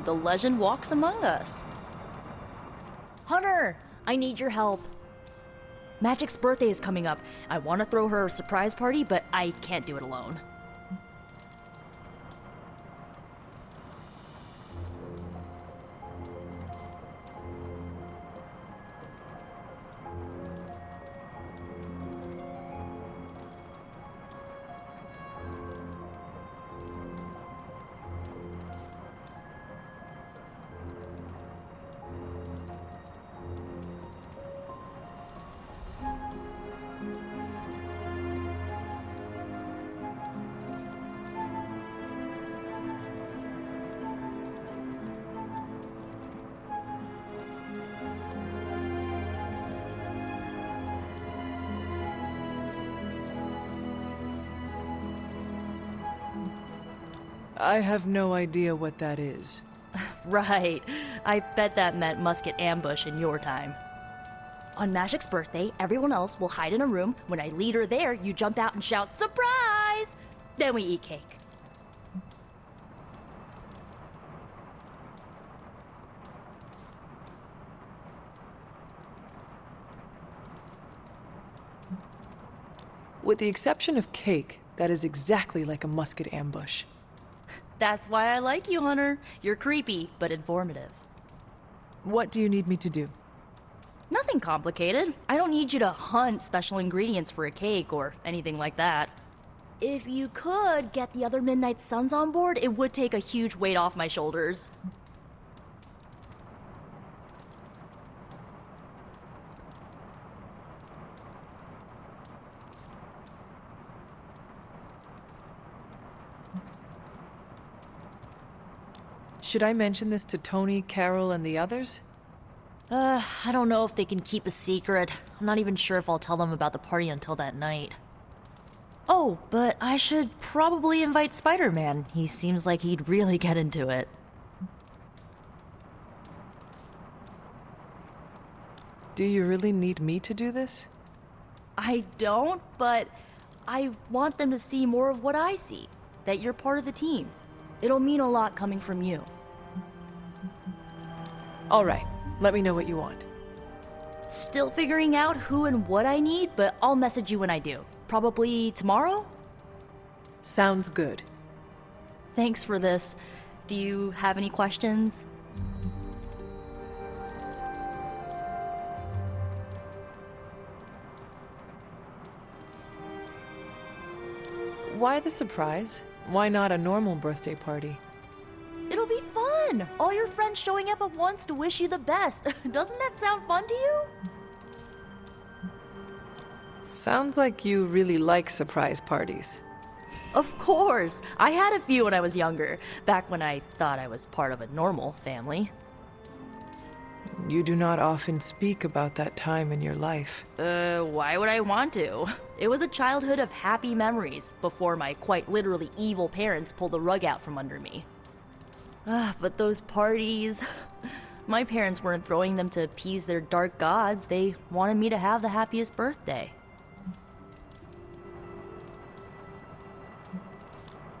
the legend walks among us. Hunter, I need your help. Magic's birthday is coming up. I want to throw her a surprise party, but I can't do it alone. I have no idea what that is. Right. I bet that meant musket ambush in your time. On Magic's birthday, everyone else will hide in a room. When I lead her there, you jump out and shout, "Surprise!" Then we eat cake. With the exception of cake, that is exactly like a musket ambush. That's why I like you, Hunter. You're creepy, but informative. What do you need me to do? Nothing complicated. I don't need you to hunt special ingredients for a cake or anything like that. If you could get the other Midnight Suns on board, it would take a huge weight off my shoulders. Should I mention this to Tony, Carol, and the others? I don't know if they can keep a secret. I'm not even sure if I'll tell them about the party until that night. Oh, but I should probably invite Spiderman. He seems like he'd really get into it. Do you really need me to do this? I don't, but I want them to see more of what I see. That you're part of the team. It'll mean a lot coming from you. All right, let me know what you want. Still figuring out who and what I need, but I'll message you when I do. Probably tomorrow? Sounds good. Thanks for this. Do you have any questions? Why the surprise? Why not a normal birthday party? It'll be fun! All your friends showing up at once to wish you the best. Doesn't that sound fun to you? Sounds like you really like surprise parties. Of course! I had a few when I was younger, back when I thought I was part of a normal family. You do not often speak about that time in your life. Why would I want to? It was a childhood of happy memories, before my quite literally evil parents pulled the rug out from under me. But those parties... My parents weren't throwing them to appease their dark gods, they wanted me to have the happiest birthday.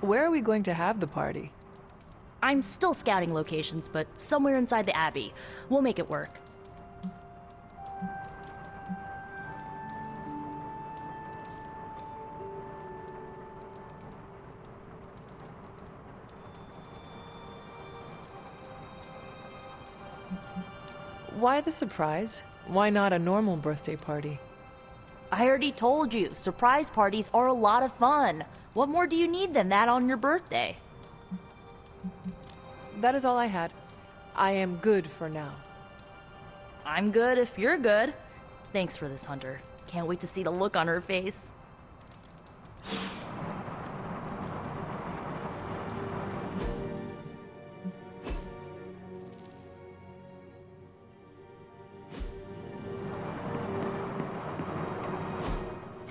Where are we going to have the party? I'm still scouting locations, but somewhere inside the Abbey. We'll make it work. Why the surprise? Why not a normal birthday party? I already told you, surprise parties are a lot of fun. What more do you need than that on your birthday? That is all I had. I am good for now. I'm good if you're good. Thanks for this, Hunter. Can't wait to see the look on her face.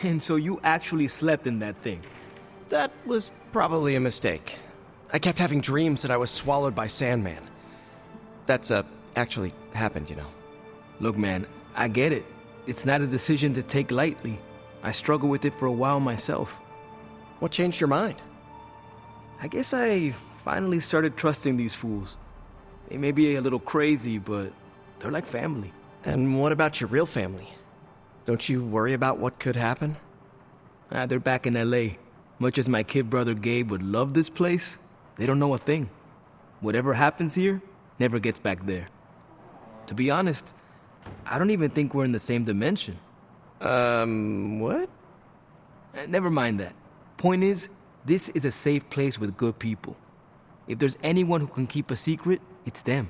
And so you actually slept in that thing? That was probably a mistake. I kept having dreams that I was swallowed by Sandman. That's, actually happened, you know. Look, man, I get it. It's not a decision to take lightly. I struggled with it for a while myself. What changed your mind? I guess I finally started trusting these fools. They may be a little crazy, but they're like family. And what about your real family? Don't you worry about what could happen? They're back in LA. Much as my kid brother Gabe would love this place, they don't know a thing. Whatever happens here never gets back there. To be honest, I don't even think we're in the same dimension. What? Never mind that. Point is, this is a safe place with good people. If there's anyone who can keep a secret, it's them.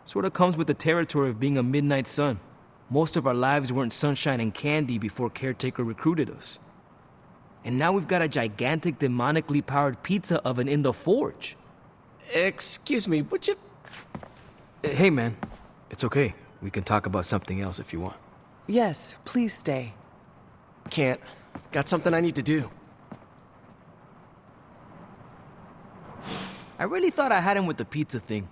Sort of comes with the territory of being a midnight sun. Most of our lives weren't sunshine and candy before Caretaker recruited us. And now we've got a gigantic demonically powered pizza oven in the forge. Excuse me, would you... Hey man, it's okay. We can talk about something else if you want. Yes, please stay. Can't. Got something I need to do. I really thought I had him with the pizza thing.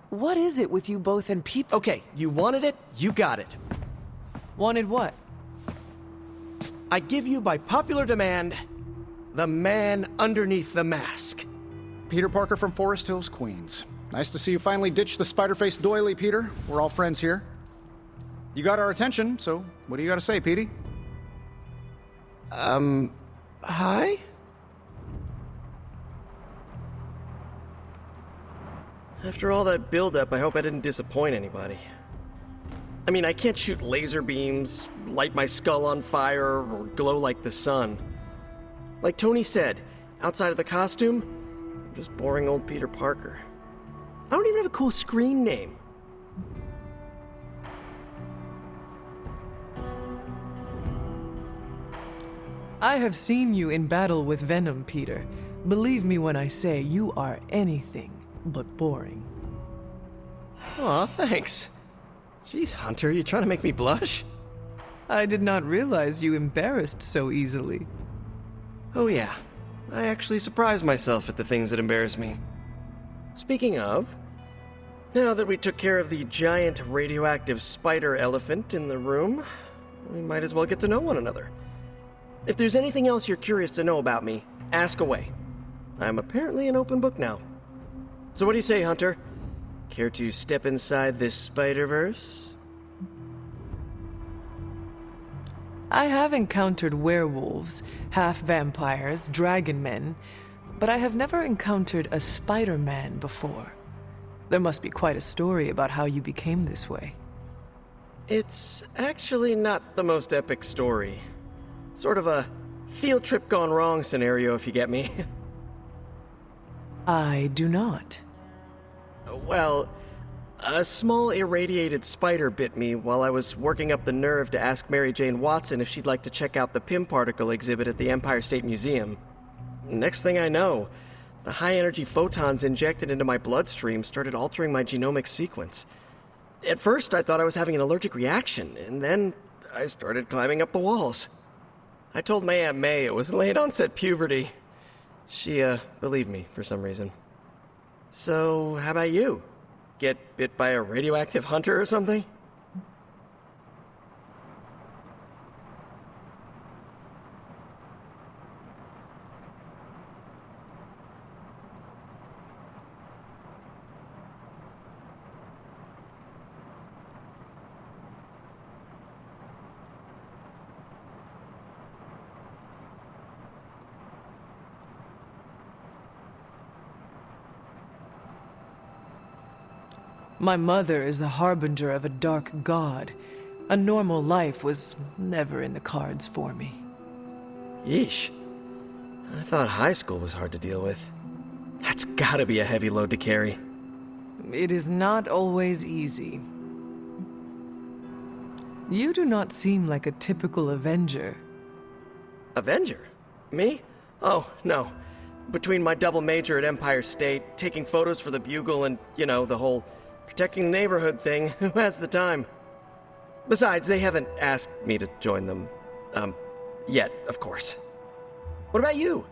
What is it with you both and pizza? Okay, you wanted it, you got it. Wanted what? I give you by popular demand, the man underneath the mask. Peter Parker from Forest Hills, Queens. Nice to see you finally ditched the spider-faced doily, Peter. We're all friends here. You got our attention, so what do you got to say, Petey? Hi? After all that build-up, I hope I didn't disappoint anybody. I mean, I can't shoot laser beams, light my skull on fire, or glow like the sun. Like Tony said, outside of the costume, I'm just boring old Peter Parker. I don't even have a cool screen name. I have seen you in battle with Venom, Peter. Believe me when I say you are anything but boring. Aw, thanks. Jeez, Hunter, you trying to make me blush? I did not realize you embarrassed so easily. Oh yeah, I actually surprise myself at the things that embarrass me. Speaking of, now that we took care of the giant radioactive spider elephant in the room, we might as well get to know one another. If there's anything else you're curious to know about me, ask away. I'm apparently an open book now. So what do you say, Hunter? Care to step inside this Spider-Verse? I have encountered werewolves, half-vampires, dragon men, but I have never encountered a Spider-Man before. There must be quite a story about how you became this way. It's actually not the most epic story. Sort of a field trip gone wrong scenario, if you get me. I do not. Well, a small irradiated spider bit me while I was working up the nerve to ask Mary Jane Watson if she'd like to check out the Pym particle exhibit at the Empire State Museum. Next thing I know, the high-energy photons injected into my bloodstream started altering my genomic sequence. At first, I thought I was having an allergic reaction, and then I started climbing up the walls. I told my Aunt May it was late-onset puberty. She, believed me for some reason. So, how about you? Get bit by a radioactive hunter or something? My mother is the harbinger of a dark god. A normal life was never in the cards for me. Yeesh. I thought high school was hard to deal with. That's gotta be a heavy load to carry. It is not always easy. You do not seem like a typical Avenger. Avenger? Me? Oh, no. Between my double major at Empire State, taking photos for the Bugle, and, the whole protecting the neighborhood thing, who has the time? Besides, they haven't asked me to join them, yet, of course. What about you?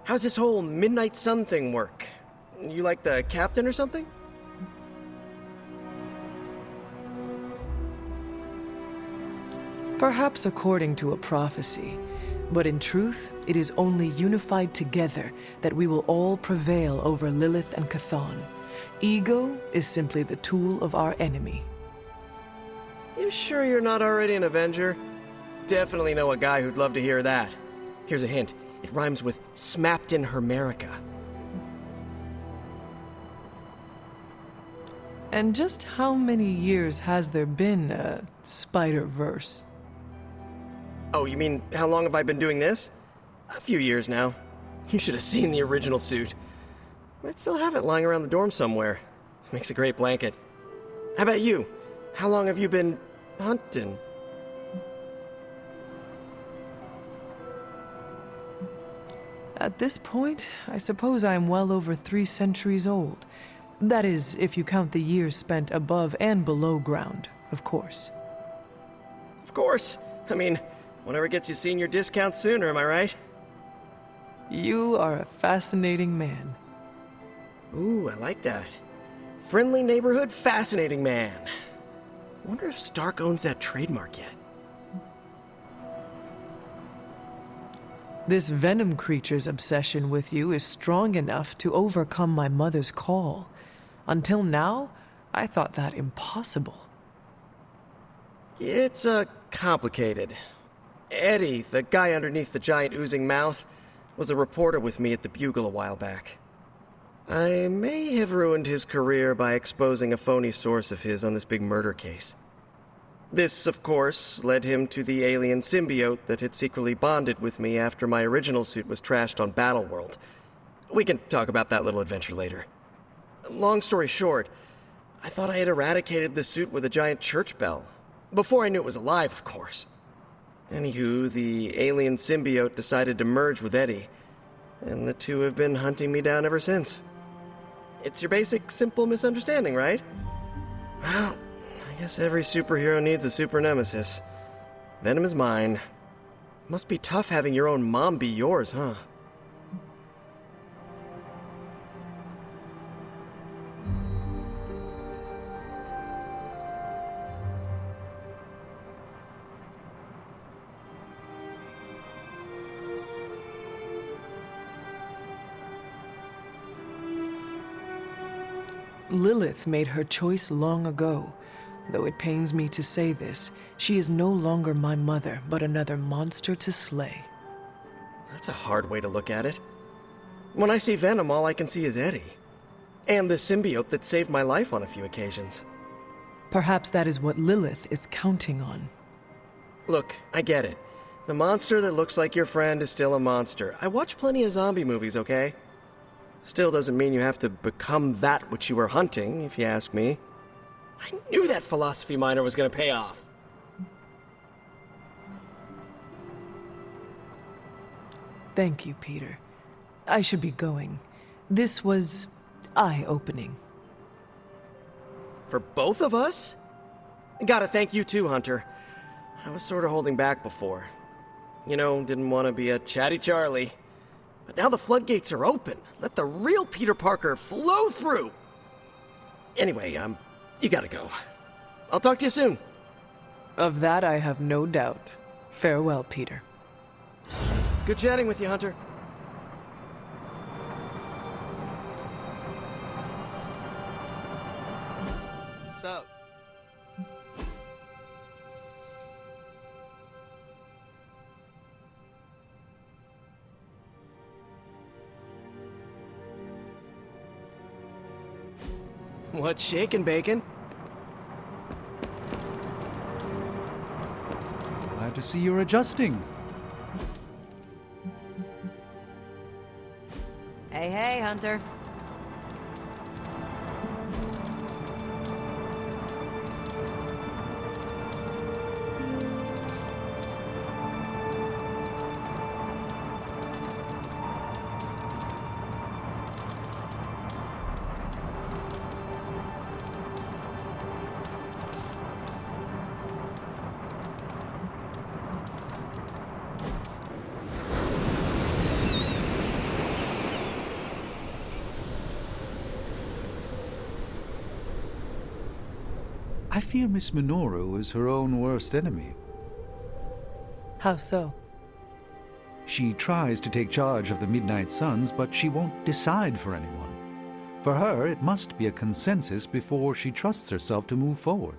How's this whole Midnight Sun thing work? You like the captain or something? Perhaps according to a prophecy, but in truth, it is only unified together that we will all prevail over Lilith and Chthon. Ego is simply the tool of our enemy. You sure you're not already an Avenger? Definitely know a guy who'd love to hear that. Here's a hint. It rhymes with smapped in Hermerica. And just how many years has there been a Spider-Verse? Oh, you mean how long have I been doing this? A few years now. You should have seen the original suit. Might still have it lying around the dorm somewhere. Makes a great blanket. How about you? How long have you been hunting? At this point, I suppose I'm well over 3 centuries old. That is, if you count the years spent above and below ground, of course. Of course. I mean, whatever gets you senior discount sooner, am I right? You are a fascinating man. Ooh, I like that. Friendly neighborhood, fascinating man. Wonder if Stark owns that trademark yet. This venom creature's obsession with you is strong enough to overcome my mother's call. Until now, I thought that impossible. It's, complicated. Eddie, the guy underneath the giant oozing mouth, was a reporter with me at the Bugle a while back. I may have ruined his career by exposing a phony source of his on this big murder case. This, of course, led him to the alien symbiote that had secretly bonded with me after my original suit was trashed on Battleworld. We can talk about that little adventure later. Long story short, I thought I had eradicated the suit with a giant church bell. Before I knew it was alive, of course. Anywho, the alien symbiote decided to merge with Eddie, and the two have been hunting me down ever since. It's your basic, simple misunderstanding, right? Well, I guess every superhero needs a super nemesis. Venom is mine. Must be tough having your own mom be yours, huh? Lilith made her choice long ago. Though it pains me to say this, she is no longer my mother, but another monster to slay. That's a hard way to look at it. When I see Venom, all I can see is Eddie. And the symbiote that saved my life on a few occasions. Perhaps that is what Lilith is counting on. Look, I get it. The monster that looks like your friend is still a monster. I watch plenty of zombie movies, okay? Still doesn't mean you have to become that which you were hunting, if you ask me. I knew that philosophy minor was gonna pay off. Thank you, Peter. I should be going. This was eye-opening. For both of us? Gotta thank you too, Hunter. I was sort of holding back before. You know, didn't want to be a chatty Charlie. But now the floodgates are open. Let the real Peter Parker flow through. Anyway, you gotta go. I'll talk to you soon. Of that I have no doubt. Farewell, Peter. Good chatting with you, Hunter. What's up? What's shaking, Bacon? Glad to see you're adjusting. Hey, Hunter. I fear Miss Minoru is her own worst enemy. How so? She tries to take charge of the Midnight Suns, but she won't decide for anyone. For her, it must be a consensus before she trusts herself to move forward.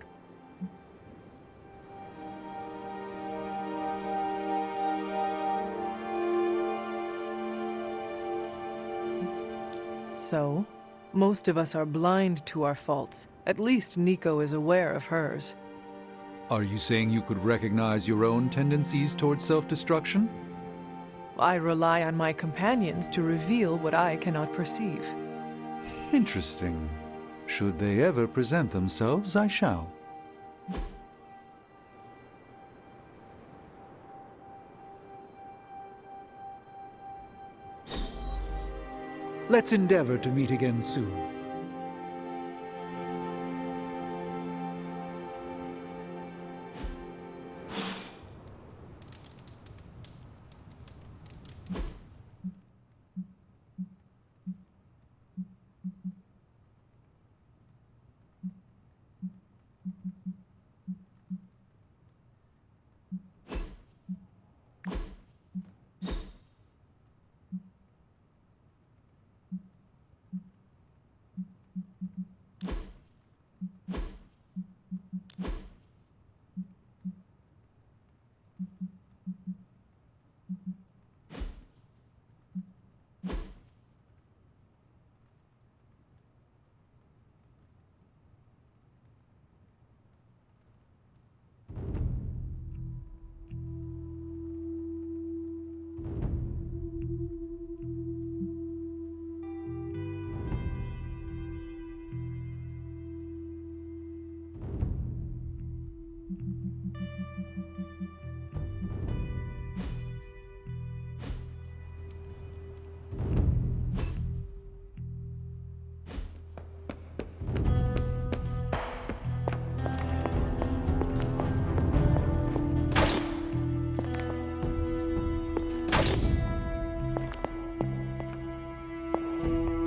So, most of us are blind to our faults. At least Nico is aware of hers. Are you saying you could recognize your own tendencies towards self-destruction? I rely on my companions to reveal what I cannot perceive. Interesting. Should they ever present themselves, I shall. Let's endeavor to meet again soon.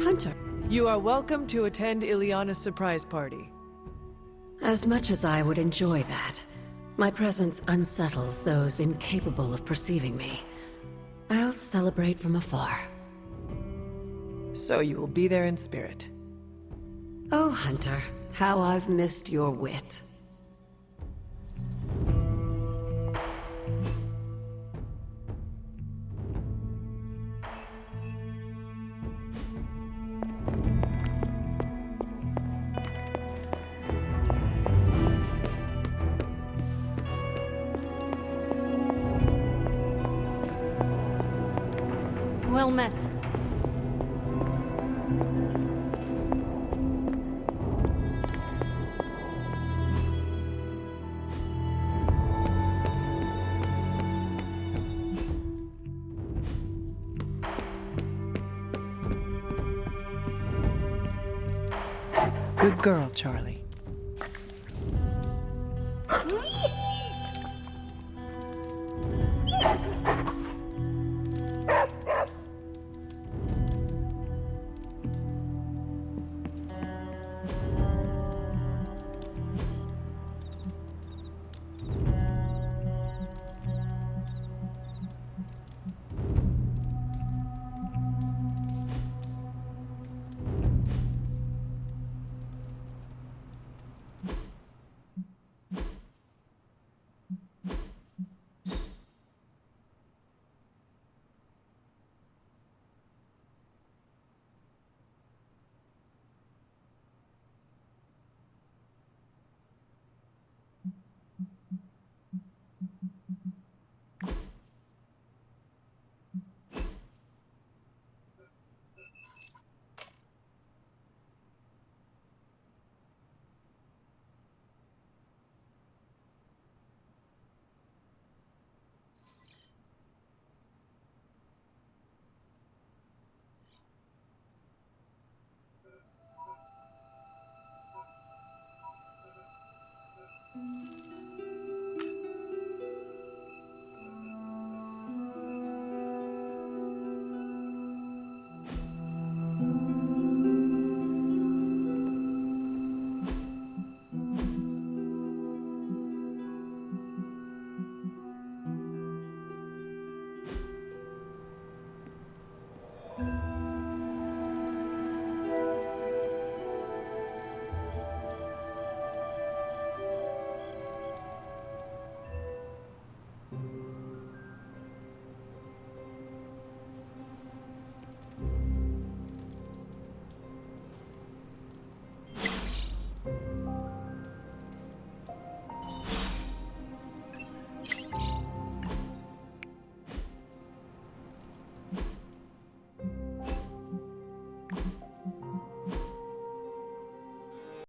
Hunter, You are welcome to attend Ileana's surprise party. as much as I would enjoy that, my presence unsettles those incapable of perceiving me. I'll celebrate from afar. So you will be there in spirit. Oh, Hunter, how I've missed your wit. Well met. Good girl, Charlie.